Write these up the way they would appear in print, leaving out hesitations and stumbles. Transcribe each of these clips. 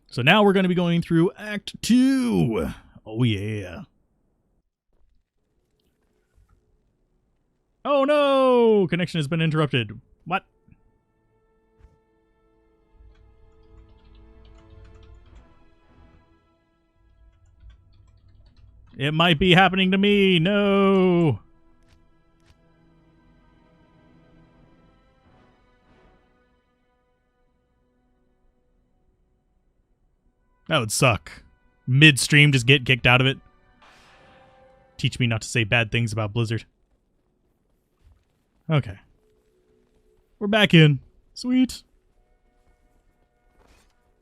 So now we're going to be going through Act 2. Oh, yeah. Oh, no! Connection has been interrupted. What? It might be happening to me. No! That would suck. Midstream, just get kicked out of it. Teach me not to say bad things about Blizzard. Okay. We're back in. Sweet.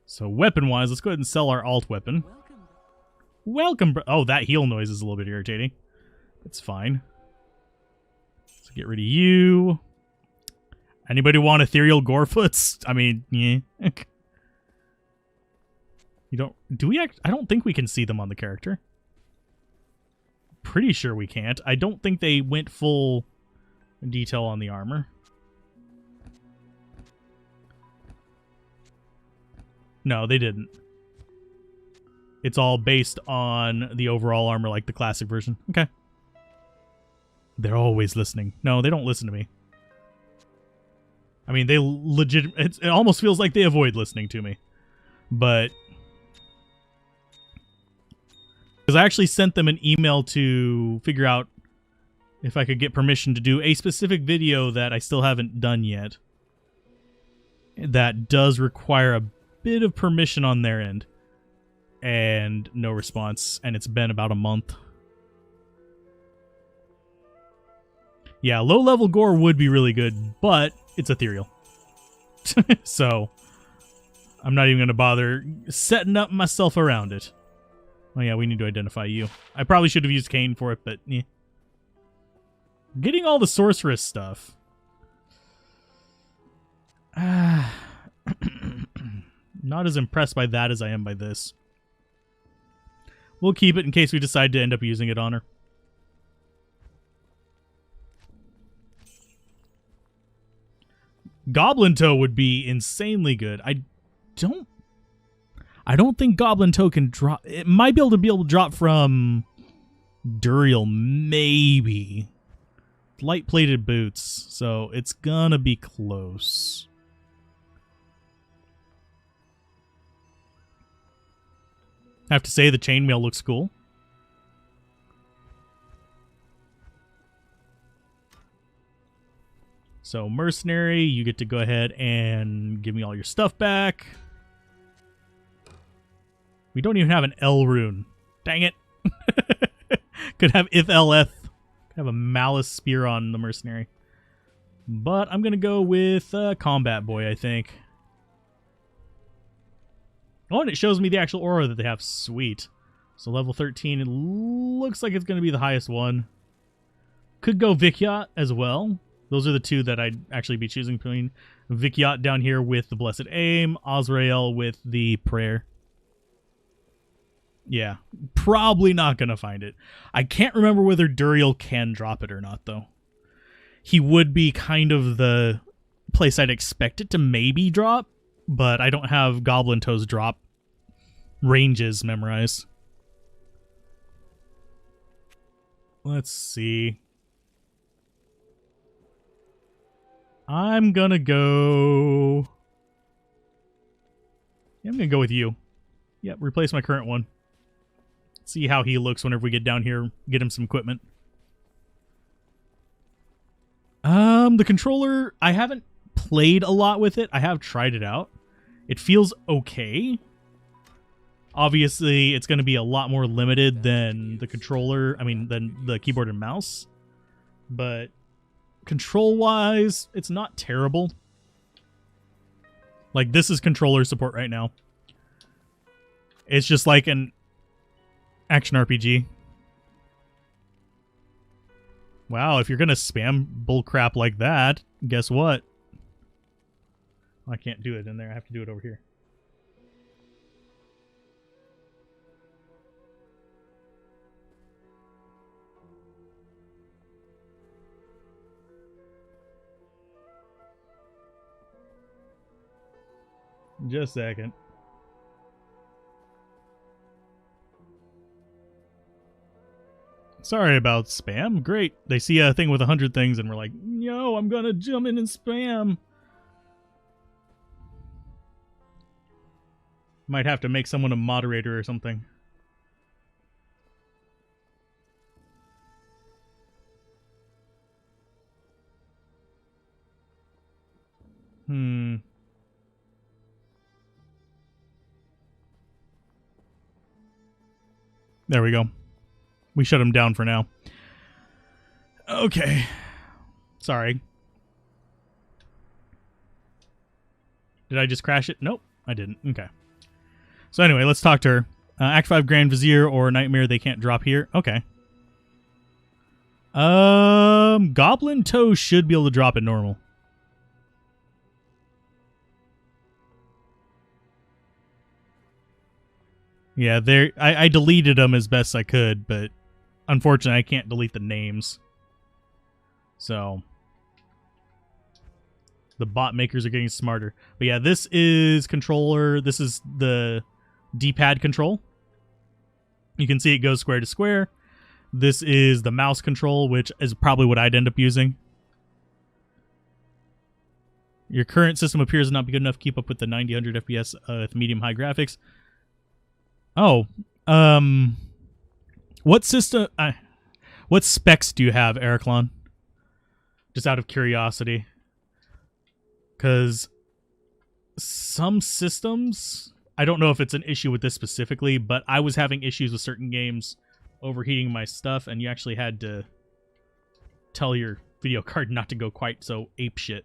So weapon-wise, let's go ahead and sell our alt weapon. Welcome. Oh, that heal noise is a little bit irritating. It's fine. So get rid of you. Anybody want ethereal gorefoots? I mean, yeah. You don't... Do we I don't think we can see them on the character. Pretty sure we can't. I don't think they went full detail on the armor. No, they didn't. It's all based on the overall armor, like the classic version. Okay. They're always listening. No, they don't listen to me. I mean, they legit... It almost feels like they avoid listening to me. But... Because I actually sent them an email to figure out if I could get permission to do a specific video that I still haven't done yet. That does require a bit of permission on their end. And no response. And it's been about a month. Yeah, low-level gore would be really good, but it's ethereal. So, I'm not even going to bother setting up myself around it. Oh yeah, we need to identify you. I probably should have used Kane for it, but yeah. Getting all the sorceress stuff. Not as impressed by that as I am by this. We'll keep it in case we decide to end up using it on her. Goblin Toe would be insanely good. I don't think Goblin Toe can drop... It might be able to drop from Duriel, maybe. Light-plated boots, so it's gonna be close. I have to say the chainmail looks cool. So, Mercenary, you get to go ahead and give me all your stuff back. We don't even have an L rune. Dang it. Could have if LF. Could have a Malice Spear on the Mercenary. But I'm going to go with Combat Boy, I think. Oh, and it shows me the actual aura that they have. Sweet. So level 13, it looks like it's going to be the highest one. Could go Vikyat as well. Those are the two that I'd actually be choosing between. Vikyat down here with the Blessed Aim. Azrael with the Prayer. Yeah, probably not going to find it. I can't remember whether Duriel can drop it or not, though. He would be kind of the place I'd expect it to maybe drop, but I don't have Goblin Toe's drop ranges memorized. Let's see. I'm going to go... Yeah, I'm going to go with you. Yep, replace my current one. See how he looks whenever we get down here, get him some equipment. The controller, I haven't played a lot with it. I have tried it out. It feels okay. Obviously, it's going to be a lot more limited than the controller, than the keyboard and mouse. But control-wise, it's not terrible. Like, this is controller support right now. It's just like an action RPG. Wow, if you're gonna spam bullcrap like that, guess what? I can't do it in there. I have to do it over here. Just a second. Sorry about spam. Great. They see a thing with 100 things and we're like, yo, I'm gonna jump in and spam. Might have to make someone a moderator or something. There we go. We shut him down for now. Okay. Sorry. Did I just crash it? Nope, I didn't. Okay. So anyway, let's talk to her. Act 5 Grand Vizier or Nightmare, they can't drop here. Okay. Goblin Toe should be able to drop it normal. Yeah, I deleted them as best I could, but unfortunately I can't delete the names. So the bot makers are getting smarter. But yeah, this is controller. This is the D-pad control. You can see it goes square to square. This is the mouse control, which is probably what I'd end up using. Your current system appears to not be good enough to keep up with the 90-100 FPS with medium-high graphics. Oh, what system? What specs do you have, Ericlon? Just out of curiosity, because some systems, I don't know if it's an issue with this specifically, but I was having issues with certain games overheating my stuff, and you actually had to tell your video card not to go quite so apeshit.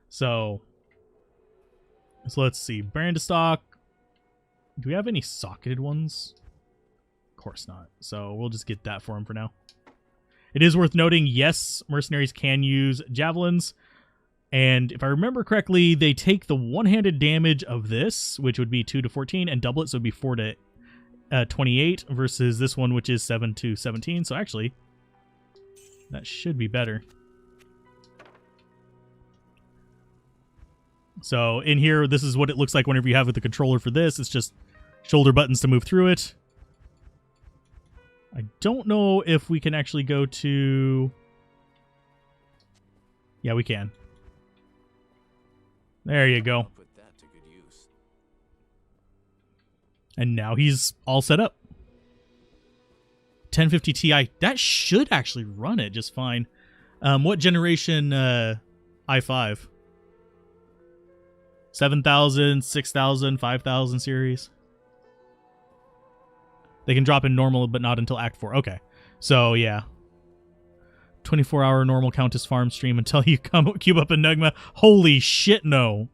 So let's see, brand of stock. Do we have any socketed ones? Of course not. So we'll just get that for him for now. It is worth noting, yes, mercenaries can use javelins. And if I remember correctly, they take the one-handed damage of this, which would be 2 to 14, and double it, so it would be 4 to 28, versus this one, which is 7 to 17. So actually, that should be better. So in here, this is what it looks like whenever you have with the controller for this. It's just shoulder buttons to move through it. I don't know if we can actually go to... Yeah, we can. There you go. Put that to good use. And now he's all set up. 1050 Ti. That should actually run it just fine. What generation i5? 7,000, 6,000, 5,000 series. They can drop in normal, but not until Act 4. Okay. So, yeah. 24-hour normal Countess farm stream until you come cube up Enigma. Holy shit, no.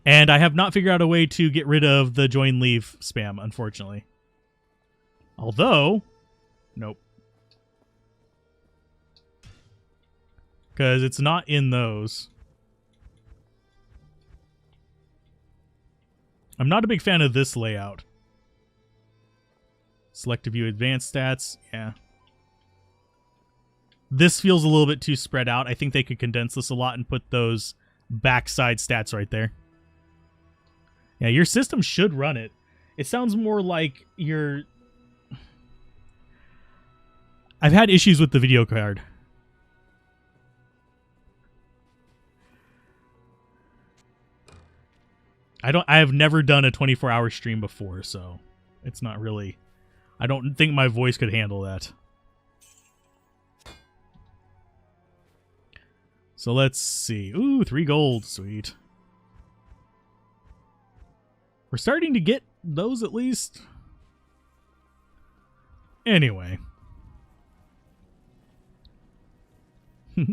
And I have not figured out a way to get rid of the join leave spam, unfortunately. Although, nope. Because it's not in those. I'm not a big fan of this layout. Select to view advanced stats. Yeah. This feels a little bit too spread out. I think they could condense this a lot and put those backside stats right there. Yeah, your system should run it. It sounds more like your... I've had issues with the video card. I have never done a 24-hour stream before, so it's not really... I don't think my voice could handle that. So let's see. Ooh, 3 gold. Sweet. We're starting to get those at least. Anyway.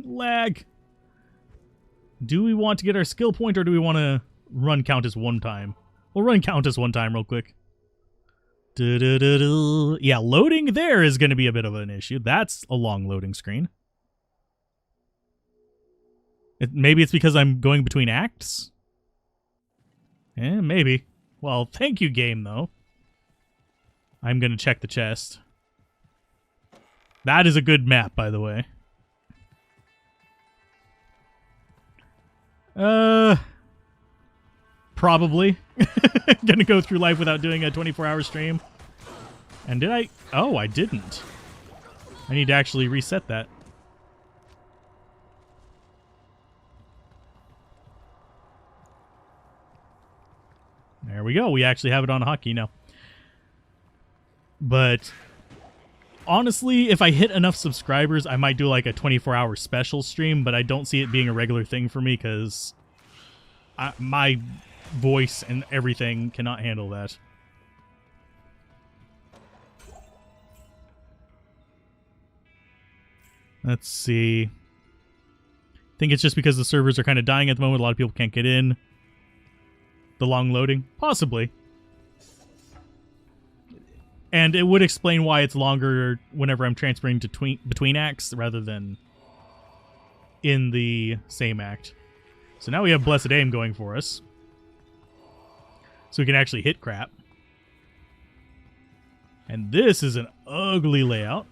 Lag. Do we want to get our skill point, or do we want to run Countess one time? We'll run Countess one time real quick. Yeah, loading there is going to be a bit of an issue. That's a long loading screen. Maybe it's because I'm going between acts? Maybe. Well, thank you, game, though. I'm going to check the chest. That is a good map, by the way. Probably. Gonna go through life without doing a 24-hour stream. And did I? Oh, I didn't. I need to actually reset that. There we go. We actually have it on hotkey now. But honestly, if I hit enough subscribers, I might do like a 24-hour special stream, but I don't see it being a regular thing for me because my voice and everything cannot handle that. Let's see. I think it's just because the servers are kind of dying at the moment. A lot of people can't get in. The long loading? Possibly. And it would explain why it's longer whenever I'm transferring to between acts rather than in the same act. So now we have Blessed Aim going for us. So we can actually hit crap. And this is an ugly layout.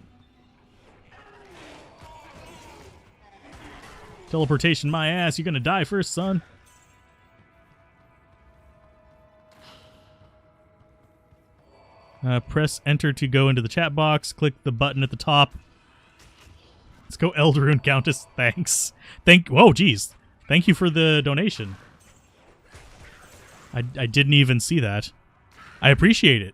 Teleportation my ass. You're going to die first, son. Press enter to go into the chat box. Click the button at the top. Let's go Elderune Countess. Thanks. Whoa, geez. Thank you for the donation. I didn't even see that. I appreciate it.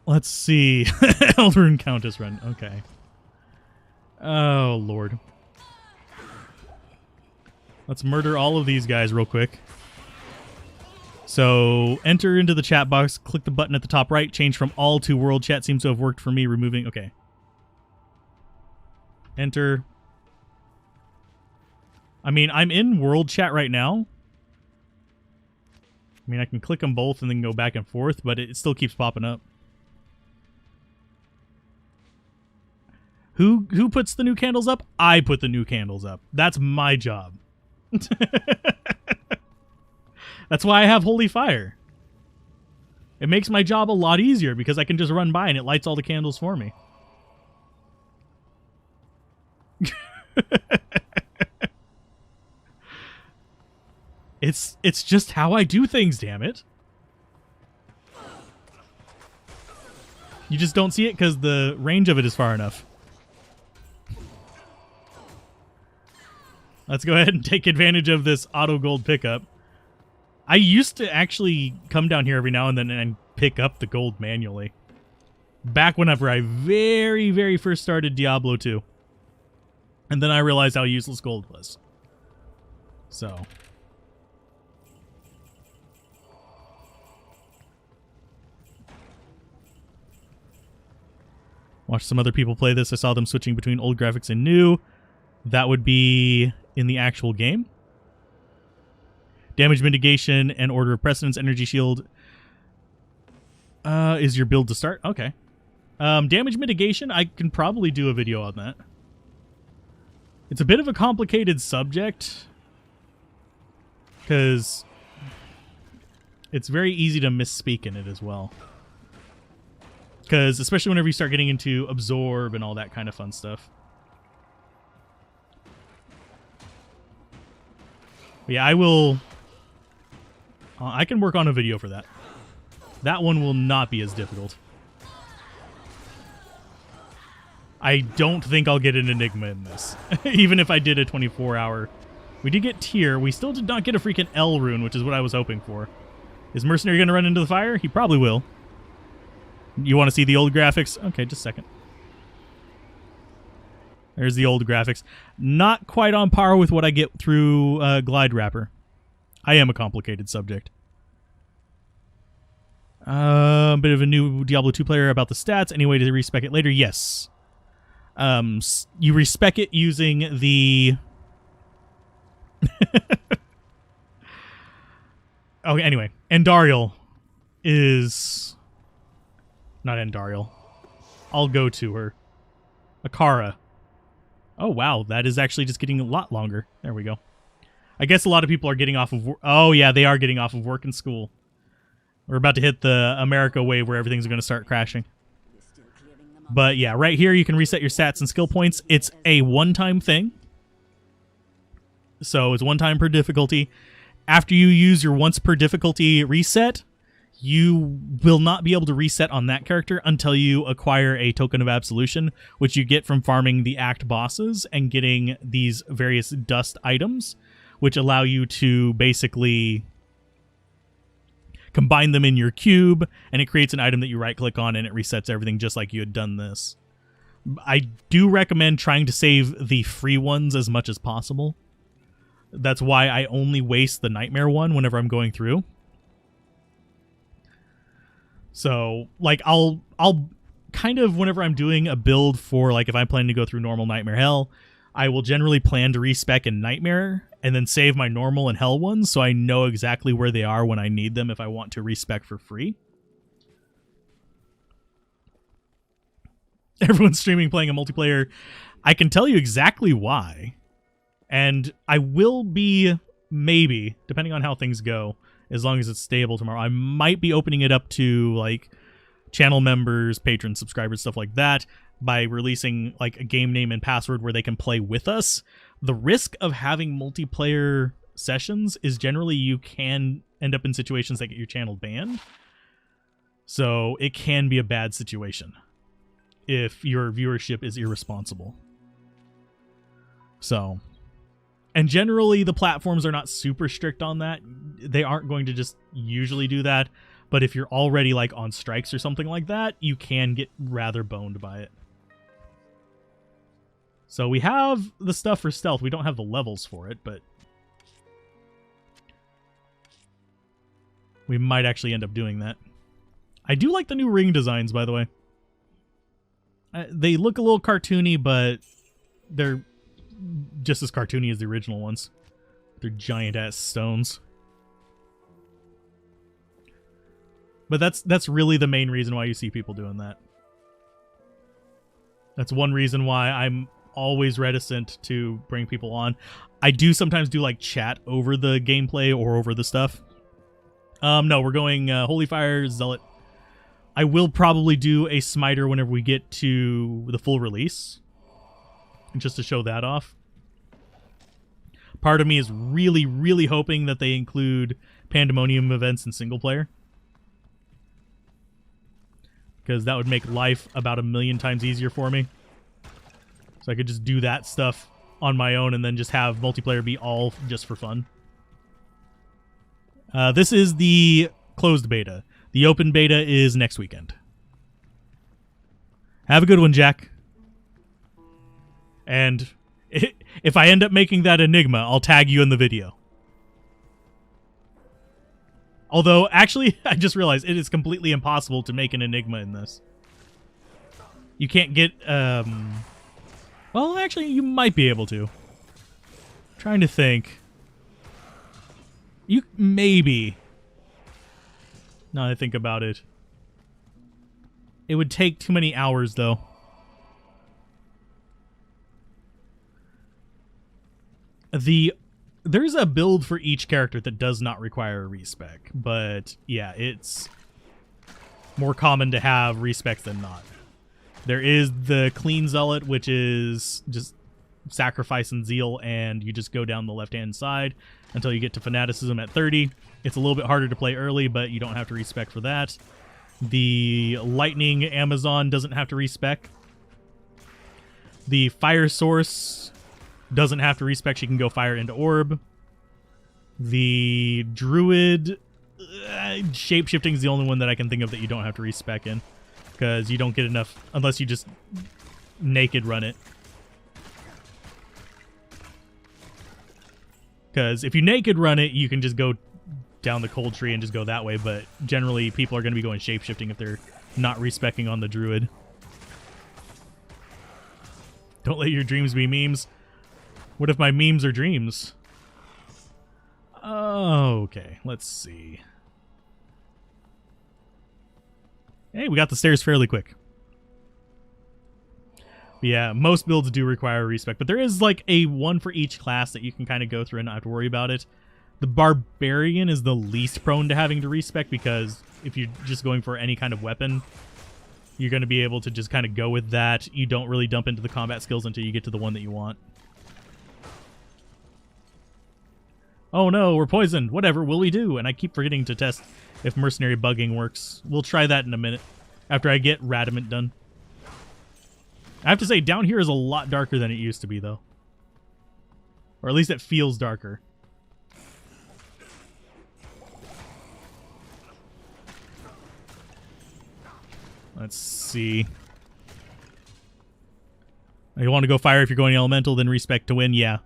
Let's see. Elderune Countess run. Okay. Oh, Lord. Let's murder all of these guys real quick. So, enter into the chat box, click the button at the top right, change from all to world chat. Seems to have worked for me, removing... Okay. Enter. I mean, I'm in world chat right now. I mean, I can click them both and then go back and forth, but it still keeps popping up. Who puts the new candles up? I put the new candles up. That's my job. That's why I have Holy Fire. It makes my job a lot easier because I can just run by and it lights all the candles for me. It's just how I do things, damn it. You just don't see it because the range of it is far enough. Let's go ahead and take advantage of this auto gold pickup. I used to actually come down here every now and then and pick up the gold manually. Back whenever I very, very first started Diablo 2. And then I realized how useless gold was. So. Watch some other people play this. I saw them switching between old graphics and new. That would be in the actual game. Damage mitigation and order of precedence. Energy shield is your build to start. Okay. Damage mitigation, I can probably do a video on that. It's a bit of a complicated subject because it's very easy to misspeak in it as well. Because especially whenever you start getting into absorb and all that kind of fun stuff. But yeah, I will... I can work on a video for that. That one will not be as difficult. I don't think I'll get an Enigma in this. Even if I did a 24-hour. We did get tier. We still did not get a freaking L rune, which is what I was hoping for. Is Mercenary going to run into the fire? He probably will. You want to see the old graphics? Okay, just a second. There's the old graphics. Not quite on par with what I get through Glide Wrapper. I am a complicated subject. Bit of a new Diablo 2 player about the stats. Any way to respec it later? Yes. You respec it using the... Okay, anyway. Andariel is... Not Andariel. I'll go to her. Akara. Oh, wow. That is actually just getting a lot longer. There we go. I guess a lot of people are getting off of... Oh, yeah, they are getting off of work and school. We're about to hit the America wave where everything's going to start crashing. But yeah, right here you can reset your stats and skill points. It's a one-time thing. So it's one time per difficulty. After you use your once per difficulty reset, you will not be able to reset on that character until you acquire a token of absolution, which you get from farming the act bosses and getting these various dust items, which allow you to basically combine them in your cube, and it creates an item that you right click on and it resets everything just like you had done this. I do recommend trying to save the free ones as much as possible. That's why I only waste the nightmare one whenever I'm going through. So, like, I'll kind of, whenever I'm doing a build for, like, if I'm planning to go through normal, nightmare, hell, I will generally plan to respec in nightmare and then save my normal and hell ones so I know exactly where they are when I need them if I want to respec for free. Everyone's streaming playing a multiplayer. I can tell you exactly why. And I will be, maybe, depending on how things go, as long as it's stable tomorrow, I might be opening it up to, like, channel members, patrons, subscribers, stuff like that, by releasing, like, a game name and password where they can play with us. The risk of having multiplayer sessions is generally you can end up in situations that get your channel banned. So it can be a bad situation if your viewership is irresponsible. So... And generally, the platforms are not super strict on that. They aren't going to just usually do that. But if you're already, like, on strikes or something like that, you can get rather boned by it. So we have the stuff for stealth. We don't have the levels for it, but we might actually end up doing that. I do like the new ring designs, by the way. They look a little cartoony, but they're just as cartoony as the original ones. They're giant-ass stones. But that's really the main reason why you see people doing that. That's one reason why I'm always reticent to bring people on. I do sometimes do, like, chat over the gameplay or over the stuff. No, we're going Holy Fire, Zealot. I will probably do a smiter whenever we get to the full release, just to show that off. Part of me is really, really hoping that they include Pandemonium events in single player, because that would make life about 1,000,000 times easier for me. So I could just do that stuff on my own and then just have multiplayer be all just for fun. This is the closed beta. The open beta is next weekend. Have a good one, Jack. And if I end up making that enigma, I'll tag you in the video. Although, actually, I just realized it is completely impossible to make an enigma in this. You can't get, well, actually, you might be able to. I'm trying to think. You, maybe. Now that I think about it. It would take too many hours, though. There's a build for each character that does not require a respec, but yeah, it's more common to have respecs than not. There is the clean zealot, which is just sacrifice and zeal, and you just go down the left-hand side until you get to fanaticism at 30. It's a little bit harder to play early, but you don't have to respec for that. The lightning Amazon doesn't have to respec. The fire source doesn't have to respec. She can go fire into orb. The druid shape-shifting is the only one that I can think of that you don't have to respec in, because you don't get enough unless you just naked run it. Because if you naked run it, you can just go down the cold tree and just go that way, but generally people are going to be going shape-shifting if they're not respecing on the druid. Don't let your dreams be memes. What if my memes are dreams? Okay, let's see. Hey, we got the stairs fairly quick. But yeah, most builds do require a respec, but there is like a one for each class that you can kind of go through and not have to worry about it. The barbarian is the least prone to having to respec, because if you're just going for any kind of weapon, you're going to be able to just kind of go with that. You don't really dump into the combat skills until you get to the one that you want. Oh no, we're poisoned. Whatever will we do? And I keep forgetting to test if mercenary bugging works. We'll try that in a minute after I get Radament done. I have to say, down here is a lot darker than it used to be, though. Or at least it feels darker. Let's see. You want to go fire if you're going elemental, then respec to win? Yeah.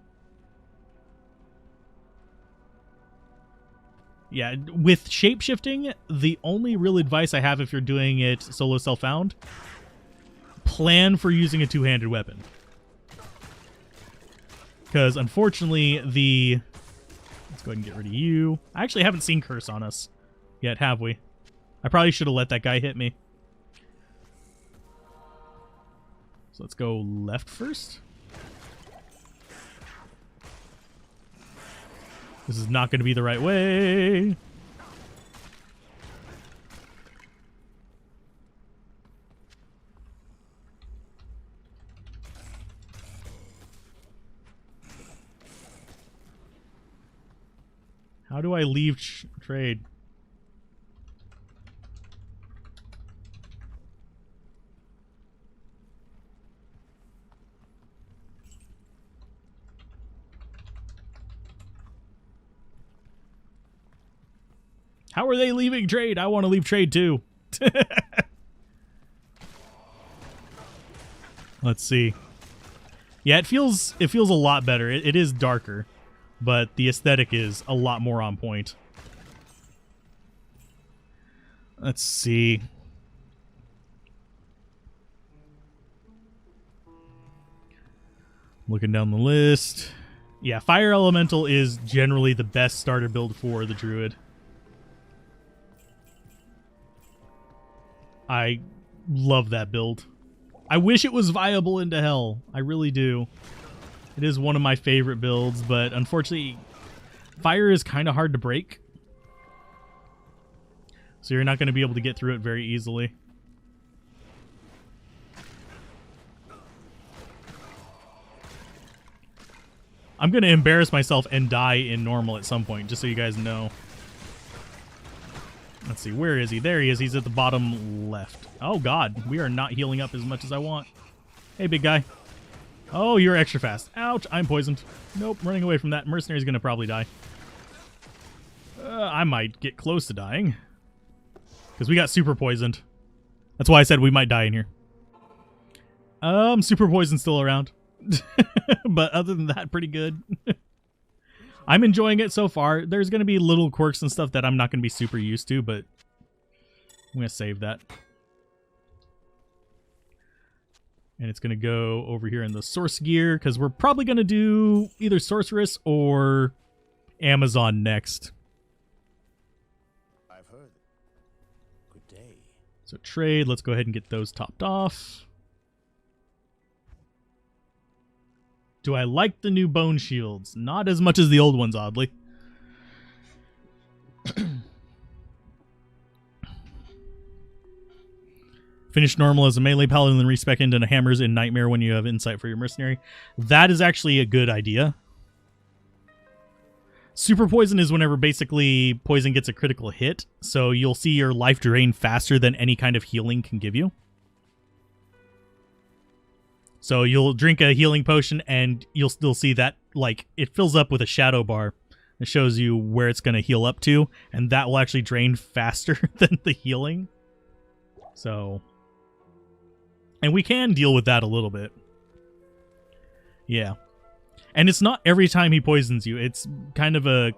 Yeah, with shapeshifting, the only real advice I have if you're doing it solo self-found, plan for using a two-handed weapon. Because, unfortunately, let's go ahead and get rid of you. I actually haven't seen Curse on us yet, have we? I probably should have let that guy hit me. So let's go left first. This is not going to be the right way. How do I leave trade? How are they leaving trade? I want to leave trade too. Let's see. Yeah, it feels a lot better. It is darker, but the aesthetic is a lot more on point. Let's see. Looking down the list. Yeah, Fire Elemental is generally the best starter build for the Druid. I love that build. I wish it was viable into Hell. I really do. It is one of my favorite builds, but unfortunately, fire is kind of hard to break. So you're not going to be able to get through it very easily. I'm going to embarrass myself and die in normal at some point, just so you guys know. Let's see, where is he? There he is. He's at the bottom left. Oh, God. We are not healing up as much as I want. Hey, big guy. Oh, you're extra fast. Ouch, I'm poisoned. Nope, running away from that. Mercenary's going to probably die. I might get close to dying. Because we got super poisoned. That's why I said we might die in here. Super poison's still around. But other than that, pretty good. I'm enjoying it so far. There's going to be little quirks and stuff that I'm not going to be super used to, but I'm going to save that. And it's going to go over here in the source gear, because we're probably going to do either Sorceress or Amazon next. I've heard. Good day. So trade, let's go ahead and get those topped off. Do I like the new bone shields? Not as much as the old ones, oddly. Finish normal as a melee paladin, then respec into hammers in Nightmare when you have insight for your mercenary. That is actually a good idea. Super poison is whenever basically poison gets a critical hit, so you'll see your life drain faster than any kind of healing can give you. So you'll drink a healing potion and you'll still see that, like, it fills up with a shadow bar. It shows you where it's going to heal up to, and that will actually drain faster than the healing. So, and we can deal with that a little bit. Yeah. And it's not every time he poisons you. It's kind of a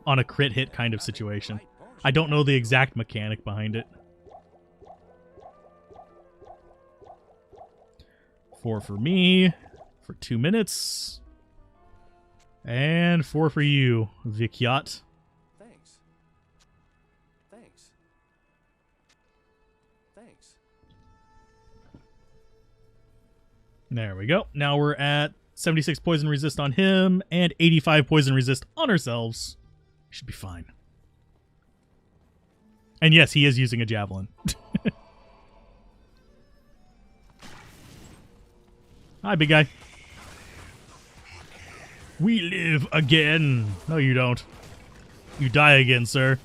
on a crit hit kind of situation. I don't know the exact mechanic behind it. 4 for me for 2 minutes. And 4 for you, Vikyat. Thanks. Thanks. Thanks. There we go. Now we're at 76 poison resist on him and 85 poison resist on ourselves. Should be fine. And yes, he is using a javelin. Hi, big guy. We live again. No, you don't. You die again, sir.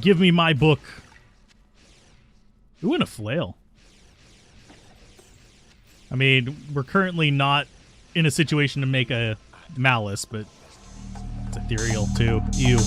Give me my book. Ooh, and a flail. I mean, we're currently not in a situation to make a malice, but it's ethereal too. Ew.